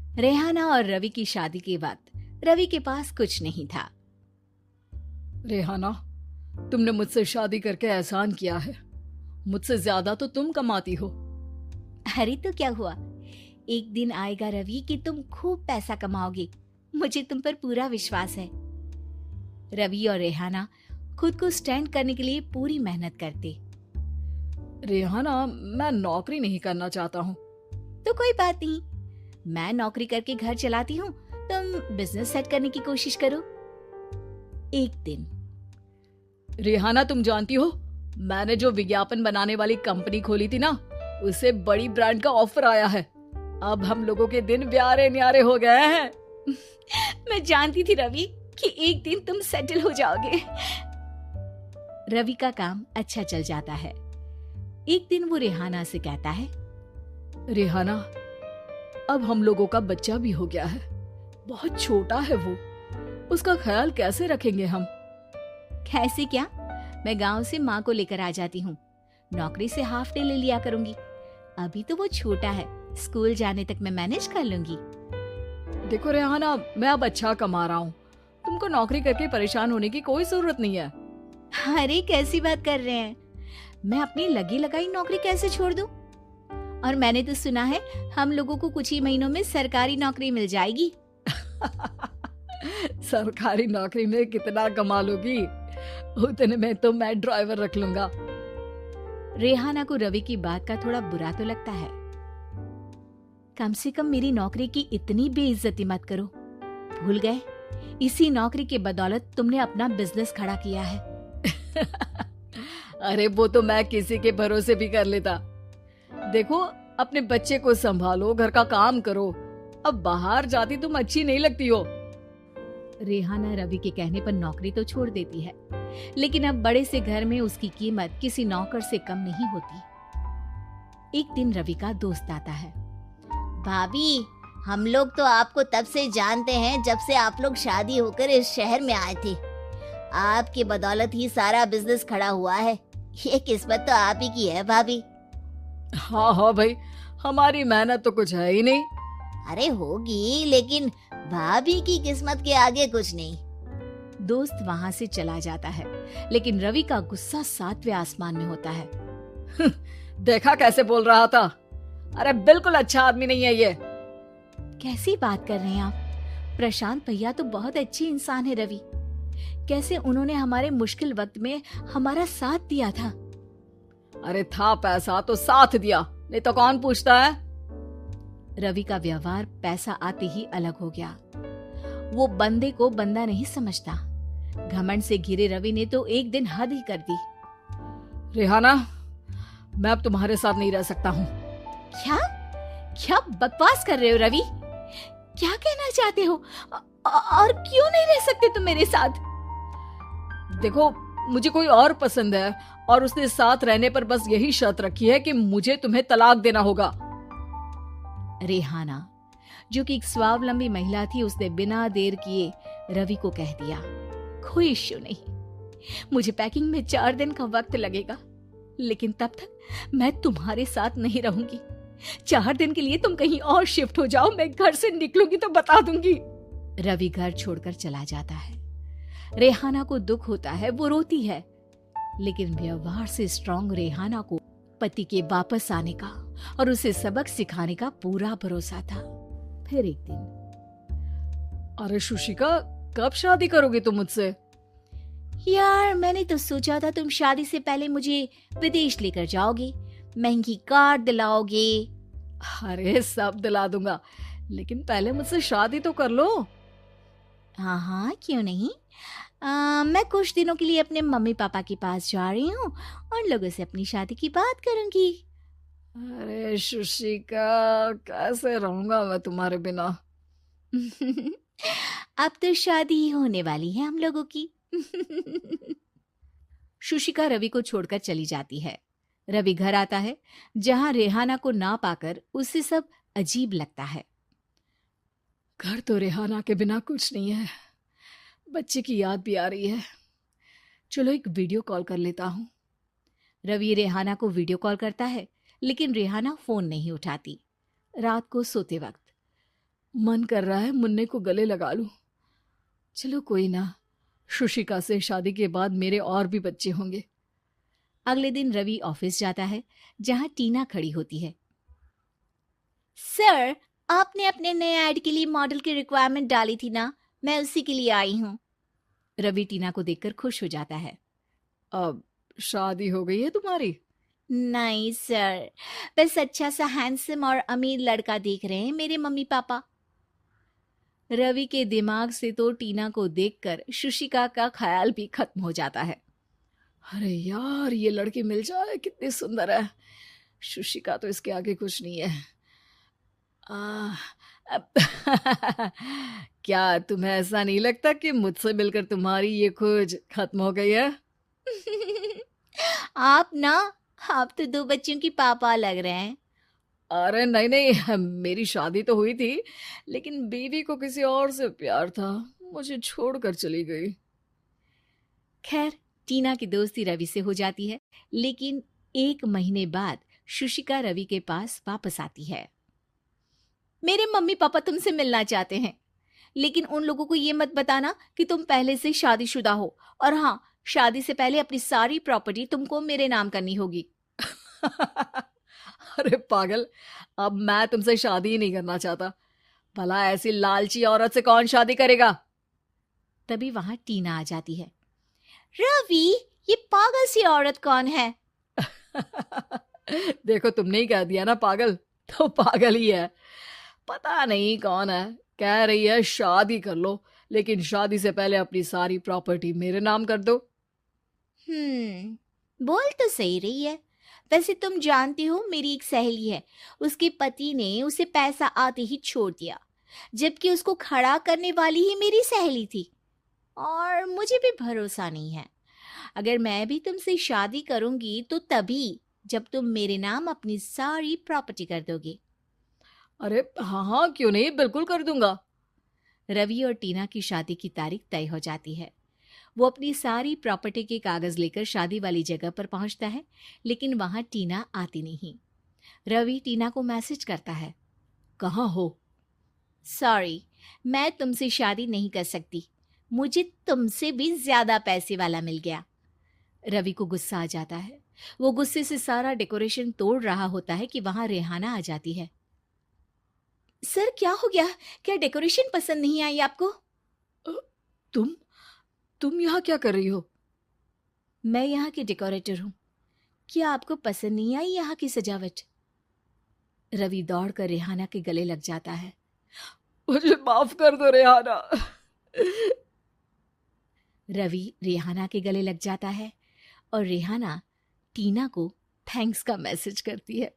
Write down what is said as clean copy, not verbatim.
रेहाना और रवि की शादी के वक्त रवि के पास कुछ नहीं था। रेहाना, तुमने मुझसे शादी करके एहसान किया है। मुझसे ज्यादा तो तुम कमाती हो। अरे तो क्या हुआ, एक दिन आएगा रवि कि तुम खूब पैसा कमाओगे। मुझे तुम पर पूरा विश्वास है। रवि और रेहाना खुद को स्टैंड करने के लिए पूरी मेहनत करते। रेहाना, मैं नौकरी नहीं करना चाहता हूँ। तो कोई बात नहीं, मैं नौकरी करके घर चलाती हूँ, तुम बिजनेस सेट करने की कोशिश करो। एक दिन रेहाना, तुम जानती हो, मैंने जो विज्ञापन बनाने वाली कंपनी खोली थी ना, उसे बड़ी ब्रांड का ऑफर आया है। अब हम लोगों के दिन प्यारे न्यारे हो गए हैं। मैं जानती थी रवि कि एक दिन तुम सेटल हो जाओगे। रवि का काम अच्छा चल जाता है। एक दिन वो रेहाना से कहता है, रेहाना, अब हम लोगों का बच्चा भी हो गया है। बहुत छोटा है वो, उसका ख्याल कैसे रखेंगे हम? कैसे क्या, मैं गांव से माँ को लेकर आ जाती हूँ। नौकरी से हाफ डे ले लिया करूंगी। अभी तो वो छोटा है, स्कूल जाने तक मैं मैनेज कर लूंगी। देखो रेहाना, मैं अब अच्छा कमा रहा हूँ। तुमको नौकरी करके परेशान होने की कोई जरूरत नहीं है। अरे कैसी बात कर रहे हैं, मैं अपनी लगी लगाई नौकरी कैसे छोड़ दूं? और मैंने तो सुना है हम लोगों को कुछ ही महीनों में सरकारी नौकरी मिल जाएगी। सरकारी नौकरी में कितना कमा लोगी? उतने में तो मैं ड्राइवर रख लूंगा। रेहाना को रवि की बात का थोड़ा बुरा तो लगता है। कम से कम मेरी नौकरी की इतनी बेइज्जती मत करो। भूल गए, इसी नौकरी के बदौलत तुमने अपना बिजनेस खड़ा किया है। अरे वो तो मैं किसी के भरोसे भी कर लेता। देखो, अपने बच्चे को संभालो, घर का काम करो। अब बाहर जाती तुम अच्छी नहीं लगती हो। रेहाना रवि के कहने पर नौकरी तो छोड़ देती है, लेकिन अब बड़े से घर में उसकी कीमत किसी नौकर से कम नहीं होती। एक दिन रवि का दोस्त आता है। भाभी, हम लोग तो आपको तब से जानते हैं जब से आप लोग शादी होकर इस शहर में आए थे। आपकी बदौलत ही सारा बिजनेस खड़ा हुआ है। ये किस्मत तो आप ही की है भाभी। हाँ हाँ भाई, हमारी मेहनत तो कुछ है ही नहीं। अरे होगी, लेकिन भाभी की किस्मत के आगे कुछ नहीं। दोस्त वहां से चला जाता है, लेकिन रवि का गुस्सा 7वें आसमान में होता है। देखा कैसे बोल रहा था? अरे बिल्कुल अच्छा आदमी नहीं है ये। कैसी बात कर रहे हैं आप? प्रशांत भैया तो बहुत अच्छे इंसान है रवि। कैसे उन्होंने हमारे मुश्किल वक्त में हमारा साथ दिया था। अरे था पैसा तो साथ दिया, नहीं तो कौन पूछता है? रवि का व्यवहार पैसा आते ही अलग हो गया। वो बंदे को बंदा नहीं समझता। घमंड से घिरे रवि ने तो एक दिन हद ही कर दी। रेहाना, मैं अब तुम्हारे साथ नहीं रह सकता हूँ। क्या क्या बकवास कर रहे हो रवि? क्या कहना चाहते हो? और क्यों नहीं रह सकते तुम मेरे साथ? देखो, मुझे कोई और पसंद है और उसने साथ रहने पर बस यही शर्त रखी है कि मुझे तुम्हें तलाक देना होगा। रेहाना, जो कि एक स्वावलंबी महिला थी, उसने बिना देर किए रवि को कह दिया, कोई इश्यू नहीं, मुझे पैकिंग में 4 दिन का वक्त लगेगा, लेकिन तब तक मैं तुम्हारे साथ नहीं रहूंगी। 4 दिन के लिए तुम कहीं और शिफ्ट हो जाओ, मैं घर से निकलूंगी तो बता दूंगी। रवि घर छोड़कर चला जाता है। रेहाना को दुख होता है, वो रोती है, लेकिन व्यवहार से स्ट्रांग रेहाना को पति के वापस आने का और उसे सबक सिखाने का पूरा भरोसा था। फिर एक दिन, अरे शुशिका, कब शादी करोगी तुम मुझसे? यार मैंने तो सोचा था तुम शादी से पहले मुझे विदेश लेकर जाओगे, महंगी कार दिलाओगे। अरे सब दिला दूंगा, लेकिन पहले मुझसे शादी तो कर लो। हाँ हाँ, क्यों नहीं। मैं कुछ दिनों के लिए अपने मम्मी पापा के पास जा रही हूँ और लोगों से अपनी शादी की बात करूंगी। अरे शुशिका, कैसे रहूंगा मैं तुम्हारे बिना? अब तो शादी ही होने वाली है हम लोगों की। शुशिका रवि को छोड़कर चली जाती है। रवि घर आता है, जहां रेहाना को ना पाकर उसे सब अजीब लगता है। घर तो रेहाना के बिना कुछ नहीं है, बच्चे की याद भी आ रही है। चलो एक वीडियो कॉल कर लेता हूँ। रवि रेहाना को वीडियो कॉल करता है, लेकिन रेहाना फोन नहीं उठाती। रात को सोते वक्त मन कर रहा है मुन्ने को गले लगा लूं। चलो कोई ना, शुशिका से शादी के बाद मेरे और भी बच्चे होंगे। अगले दिन रवि ऑफिस जाता है, जहां टीना खड़ी होती है। सर, आपने अपने नए ऐड के लिए मॉडल की रिक्वायरमेंट डाली थी ना, मैं उसी के लिए आई हूँ। रवि टीना को देखकर खुश हो जाता है। अब शादी हो गई है तुम्हारी? नहीं सर, बस अच्छा सा हैंडसम और अमीर लड़का देख रहे हैं मेरे मम्मी पापा। रवि के दिमाग से तो टीना को देखकर शुशिका का ख्याल भी खत्म हो जाता है। अरे यार, ये लड़की मिल जाए कितनी सुंदर है। शुशिका तो इसके आगे कुछ नहीं है। क्या तुम्हें ऐसा नहीं लगता कि मुझसे मिलकर तुम्हारी ये खोज खत्म हो गई है? आप तो 2 बच्चों की पापा लग रहे हैं। अरे नहीं नहीं, मेरी शादी तो हुई थी, लेकिन बीवी को किसी और से प्यार था, मुझे छोड़कर चली गई। खैर, टीना की दोस्ती रवि से हो जाती है, लेकिन 1 महीने बाद शुशिका रवि के पास वापस आती है। मेरे मम्मी पापा तुमसे मिलना चाहते हैं, लेकिन उन लोगों को ये मत बताना कि तुम पहले से शादीशुदा हो, और हाँ, शादी से पहले अपनी सारी प्रॉपर्टी तुमको मेरे नाम करनी होगी। अरे पागल, अब मैं तुमसे शादी ही नहीं करना चाहता। भला ऐसी लालची औरत से कौन शादी करेगा? तभी वहां टीना आ जाती है। रवि, ये पागल सी औरत कौन है? देखो, तुमने ही कह दिया ना पागल, तो पागल ही है। पता नहीं कौन है, कह रही है शादी कर लो, लेकिन शादी से पहले अपनी सारी प्रॉपर्टी मेरे नाम कर दो। बोल तो सही रही है। वैसे तुम जानती हो, मेरी एक सहेली है, उसके पति ने उसे पैसा आते ही छोड़ दिया, जबकि उसको खड़ा करने वाली ही मेरी सहेली थी। और मुझे भी भरोसा नहीं है, अगर मैं भी तुमसे शादी करूंगी तो तभी जब तुम मेरे नाम अपनी सारी प्रॉपर्टी कर दोगे। अरे हाँ हाँ, क्यों नहीं, बिल्कुल कर दूंगा। रवि और टीना की शादी की तारीख तय हो जाती है। वो अपनी सारी प्रॉपर्टी के कागज लेकर शादी वाली जगह पर पहुंचता है, लेकिन वहां टीना आती नहीं। रवि टीना को मैसेज करता है। कहाँ हो? सॉरी, मैं तुमसे शादी नहीं कर सकती, मुझे तुमसे भी ज्यादा पैसे वाला मिल गया। रवि को गुस्सा आ जाता है। वो गुस्से से सारा डेकोरेशन तोड़ रहा होता है कि वहां रेहाना आ जाती है। सर, क्या हो गया? क्या डेकोरेशन पसंद नहीं आई आपको? तुम यहाँ क्या कर रही हो? मैं यहाँ की डेकोरेटर हूँ। क्या आपको पसंद नहीं आई यहाँ की सजावट? रवि दौड़कर रेहाना के गले लग जाता है। मुझे माफ कर दो रेहाना। रवि रेहाना के गले लग जाता है और रेहाना टीना को थैंक्स का मैसेज करती है।